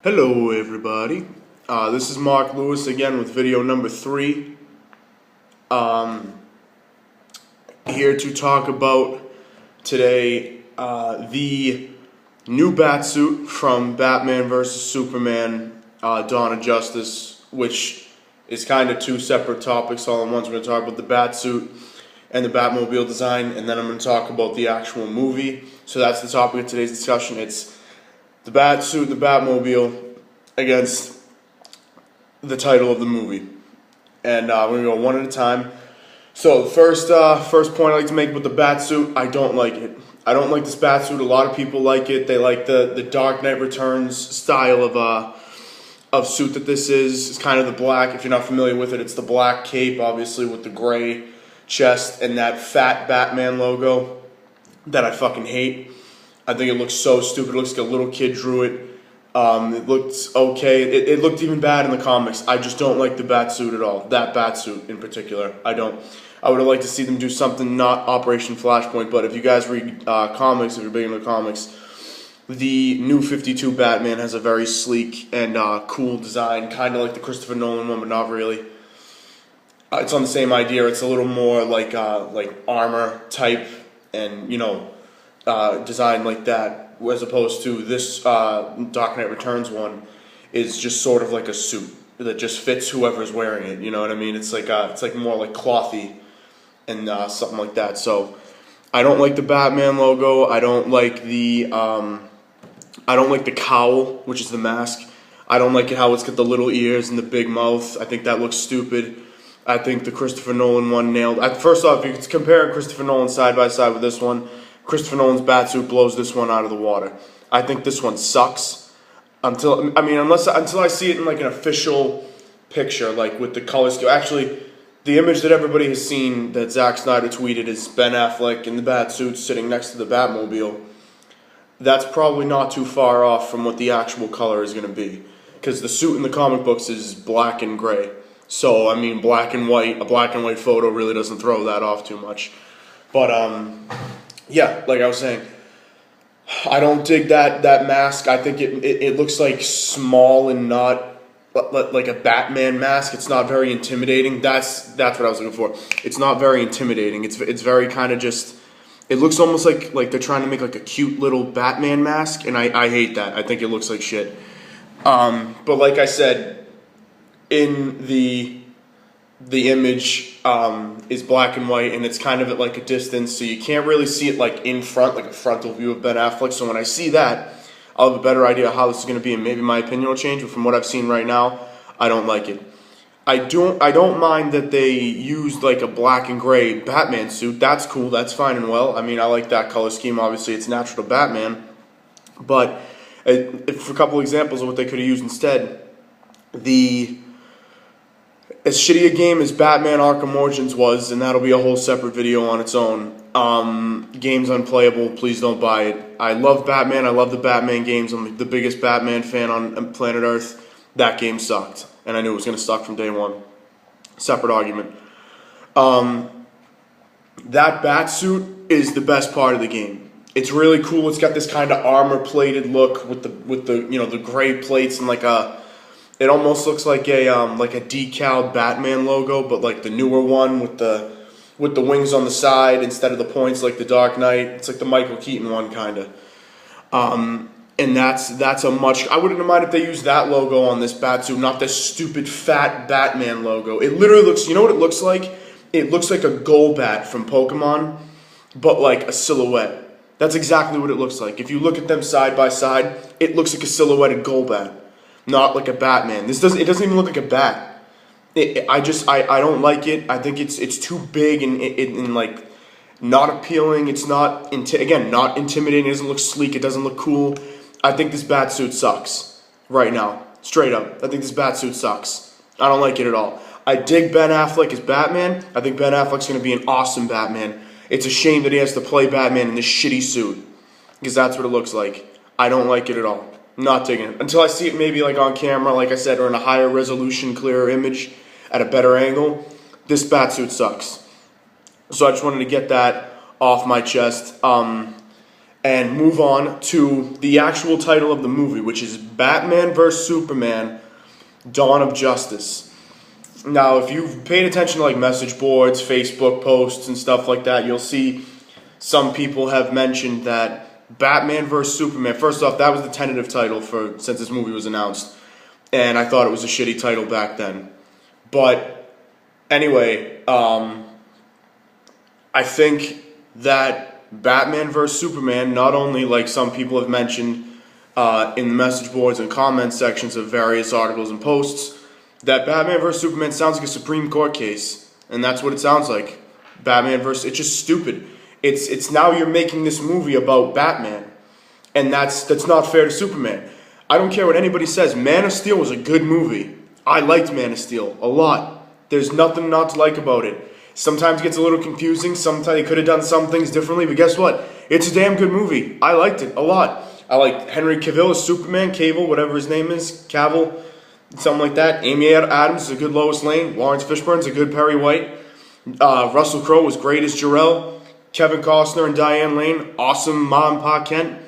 Hello everybody, this is Mark Lewis again with video number 3. Here to talk about today the new Batsuit from Batman vs. Superman, Dawn of Justice, which is kind of two separate topics all in one. We're going to talk about the Batsuit and the Batmobile design, and then I'm going to talk about the actual movie. So that's the topic of today's discussion. It's the Batsuit, the Batmobile, against the title of the movie. And we're going to go one at a time. So the first point I like to make with the Batsuit, I don't like it. I don't like this Batsuit. A lot of people like it. They like the Dark Knight Returns style of suit that this is. It's kind of the black. If you're not familiar with it, it's the black cape, obviously, with the gray chest and that fat Batman logo that I fucking hate. I think it looks so stupid. It looks like a little kid drew it. It looked okay. It looked even bad in the comics. I just don't like the Batsuit at all. That Batsuit in particular. I don't. I would have liked to see them do something not Operation Flashpoint, but if you guys read comics, if you're big into comics, the new 52 Batman has a very sleek and cool design, kind of like the Christopher Nolan one, but not really. It's on the same idea. It's a little more like armor type and, design like that, as opposed to this Dark Knight Returns one is just sort of like a suit that just fits whoever's wearing it. You know what I mean? It's like more like clothy and something like that. So I don't like the Batman logo. I don't like the cowl, which is the mask. I don't like it how it's got the little ears and the big mouth. I think that looks stupid. I think the Christopher Nolan one nailed. First off, if you compare Christopher Nolan side by side with this one, Christopher Nolan's Batsuit blows this one out of the water. I think this one sucks until I see it in like an official picture, like with the color scheme. Actually, the image that everybody has seen that Zack Snyder tweeted is Ben Affleck in the Batsuit sitting next to the Batmobile. That's probably not too far off from what the actual color is going to be, because the suit in the comic books is black and gray. So I mean, black and white. A black and white photo really doesn't throw that off too much. But yeah, like I was saying, I don't dig that mask. I think it looks like small and not like a Batman mask. It's not very intimidating. That's what I was looking for. It's not very intimidating. It's very kind of just. It looks almost like they're trying to make like a cute little Batman mask, and I hate that. I think it looks like shit. But like I said, in the image is black and white, and it's kind of at like a distance, so you can't really see it like in front, like a frontal view of Ben Affleck. So when I see that, I'll have a better idea of how this is going to be, and maybe my opinion will change. But from what I've seen right now, I don't like it. I don't mind that they used like a black and gray Batman suit. That's cool. That's fine and well. I mean, I like that color scheme. Obviously, it's natural to Batman. But for a couple examples of what they could have used instead, as shitty a game as Batman Arkham Origins was, and that'll be a whole separate video on its own, game's unplayable, please don't buy it. I love Batman, I love the Batman games, I'm the biggest Batman fan on planet Earth. That game sucked, and I knew it was going to suck from day one. Separate argument. That Batsuit is the best part of the game. It's really cool. It's got this kind of armor-plated look with the gray plates and like a. It almost looks like a decal Batman logo, but like the newer one with the wings on the side instead of the points like the Dark Knight. It's like the Michael Keaton one kind of. And that's a much. I wouldn't mind if they used that logo on this Batsuit, not this stupid fat Batman logo. It literally looks. You know what it looks like? It looks like a Golbat from Pokemon, but like a silhouette. That's exactly what it looks like. If you look at them side by side, it looks like a silhouetted Golbat. Not like a Batman. It doesn't even look like a bat. I don't like it. I think it's too big and like not appealing. It's not not intimidating. It doesn't look sleek. It doesn't look cool. I think this Batsuit sucks right now. Straight up. I think this Batsuit sucks. I don't like it at all. I dig Ben Affleck as Batman. I think Ben Affleck's going to be an awesome Batman. It's a shame that he has to play Batman in this shitty suit, because that's what it looks like. I don't like it at all. Not digging it. Until I see it maybe like on camera, like I said, or in a higher resolution, clearer image at a better angle, this Batsuit sucks. So I just wanted to get that off my chest. and move on to the actual title of the movie, which is Batman vs. Superman, Dawn of Justice. Now, if you've paid attention to like message boards, Facebook posts, and stuff like that, you'll see some people have mentioned that Batman vs. Superman, first off, that was the tentative title since this movie was announced, and I thought it was a shitty title back then. But anyway, I think that Batman vs. Superman, not only like some people have mentioned in the message boards and comment sections of various articles and posts, that Batman vs. Superman sounds like a Supreme Court case, and that's what it sounds like. Batman versus, it's just stupid. It's now you're making this movie about Batman, and that's not fair to Superman. I don't care what anybody says. Man of Steel was a good movie. I liked Man of Steel a lot. There's nothing not to like about it. Sometimes it gets a little confusing. Sometimes they could have done some things differently, but guess what? It's a damn good movie. I liked it a lot. I liked Henry Cavill as Superman, Cable, whatever his name is, Cavill, something like that. Amy Adams is a good Lois Lane. Lawrence Fishburne's a good Perry White. Russell Crowe was great as Jor-El. Kevin Costner and Diane Lane, awesome Ma and Pa Kent.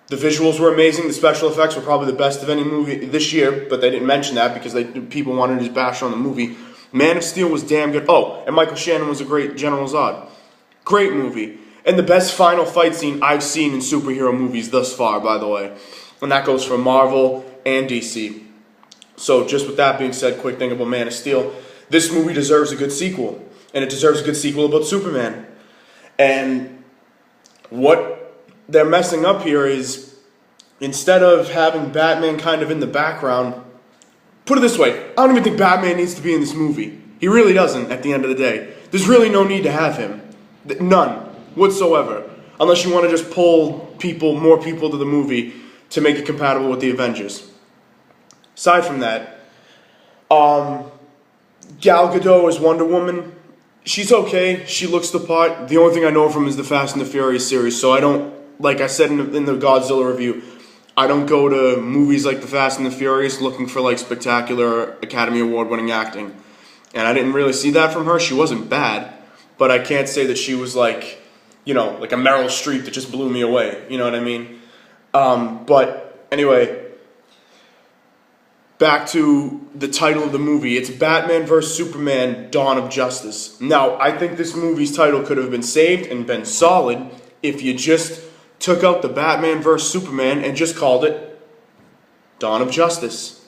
The visuals were amazing. The special effects were probably the best of any movie this year, but they didn't mention that because people wanted to bash on the movie. Man of Steel was damn good. Oh, and Michael Shannon was a great General Zod. Great movie. And the best final fight scene I've seen in superhero movies thus far, by the way. And that goes for Marvel and DC. So just with that being said, quick thing about Man of Steel. This movie deserves a good sequel. And it deserves a good sequel about Superman. And what they're messing up here is, instead of having Batman kind of in the background, put it this way, I don't even think Batman needs to be in this movie. He really doesn't at the end of the day. There's really no need to have him. None whatsoever. Unless you want to just pull more people to the movie to make it compatible with the Avengers. Aside from that, Gal Gadot as Wonder Woman, she's okay. She looks the part. The only thing I know from is the Fast and the Furious series, so I don't, like I said in the Godzilla review, I don't go to movies like The Fast and the Furious looking for like spectacular Academy Award winning acting. And I didn't really see that from her. She wasn't bad, but I can't say that she was like, like a Meryl Streep that just blew me away. You know what I mean? But anyway, back to the title of the movie. It's Batman vs. Superman, Dawn of Justice. Now, I think this movie's title could have been saved and been solid if you just took out the Batman vs. Superman and just called it Dawn of Justice.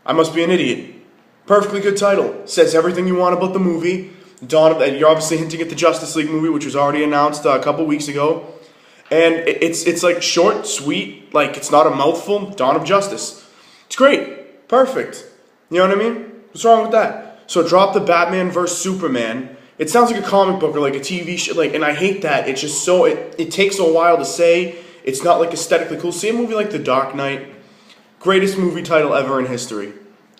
I must be an idiot. Perfectly good title. Says everything you want about the movie. You're obviously hinting at the Justice League movie, which was already announced a couple weeks ago. And it's like short, sweet, like it's not a mouthful. Dawn of Justice. It's great. Perfect. You know what I mean? What's wrong with that? So drop the Batman vs. Superman. It sounds like a comic book or like a TV show, and I hate that. It's just so, it takes a while to say. It's not like aesthetically cool. See a movie like The Dark Knight? Greatest movie title ever in history.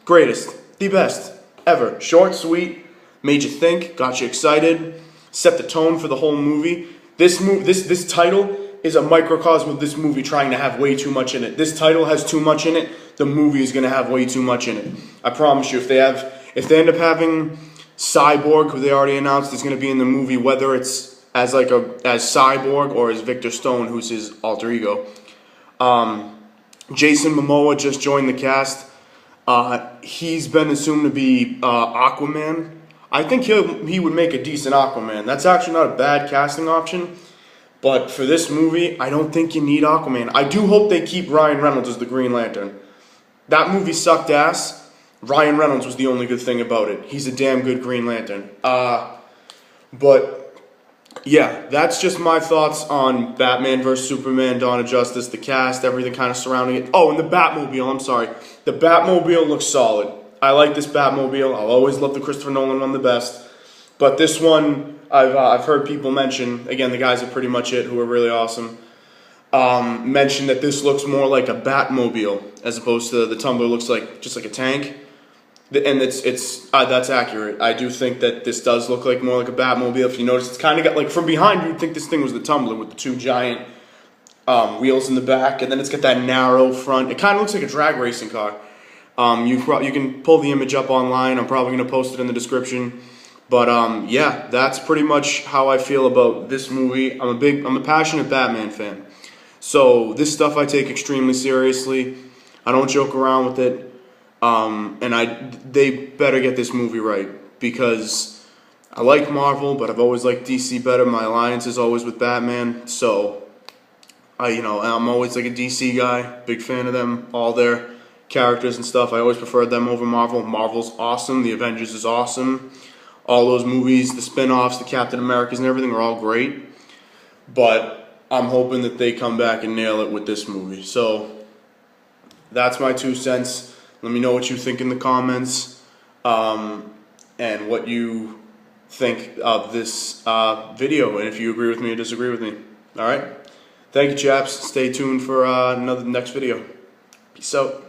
Greatest. The best. Ever. Short, sweet, made you think, got you excited, set the tone for the whole movie. This title is a microcosm of this movie trying to have way too much in it. This title has too much in it. The movie is going to have way too much in it. I promise you, if they end up having Cyborg, who they already announced is going to be in the movie, whether it's as Cyborg or as Victor Stone, who's his alter ego. Jason Momoa just joined the cast. He's been assumed to be Aquaman. I think he would make a decent Aquaman. That's actually not a bad casting option. But for this movie, I don't think you need Aquaman. I do hope they keep Ryan Reynolds as the Green Lantern. That movie sucked ass. Ryan Reynolds was the only good thing about it. He's a damn good Green Lantern. But yeah, that's just my thoughts on Batman vs. Superman, Dawn of Justice, the cast, everything kind of surrounding it. Oh, and the Batmobile, I'm sorry. The Batmobile looks solid. I like this Batmobile. I'll always love the Christopher Nolan one the best. But this one, I've heard people mention, again, the guys at Pretty Much It, who are really awesome, mention that this looks more like a Batmobile as opposed to the Tumbler looks like just like a tank. And that's accurate. I do think that this does look like more like a Batmobile. If you notice, it's kind of got, like, from behind, you'd think this thing was the Tumbler with the two giant wheels in the back, and then it's got that narrow front. It kind of looks like a drag racing car. You can pull the image up online. I'm probably going to post it in the description. But yeah, that's pretty much how I feel about this movie. I'm a passionate Batman fan. So this stuff I take extremely seriously. I don't joke around with it. And they better get this movie right, because I like Marvel, but I've always liked DC better. My alliance is always with Batman. So I'm always like a DC guy, big fan of them, all their characters and stuff. I always preferred them over Marvel. Marvel's awesome. The Avengers is awesome. All those movies, the spin-offs, the Captain Americas and everything are all great. But I'm hoping that they come back and nail it with this movie. So that's my 2 cents. Let me know what you think in the comments, and what you think of this video, and if you agree with me or disagree with me. All right? Thank you, chaps. Stay tuned for next video. Peace out.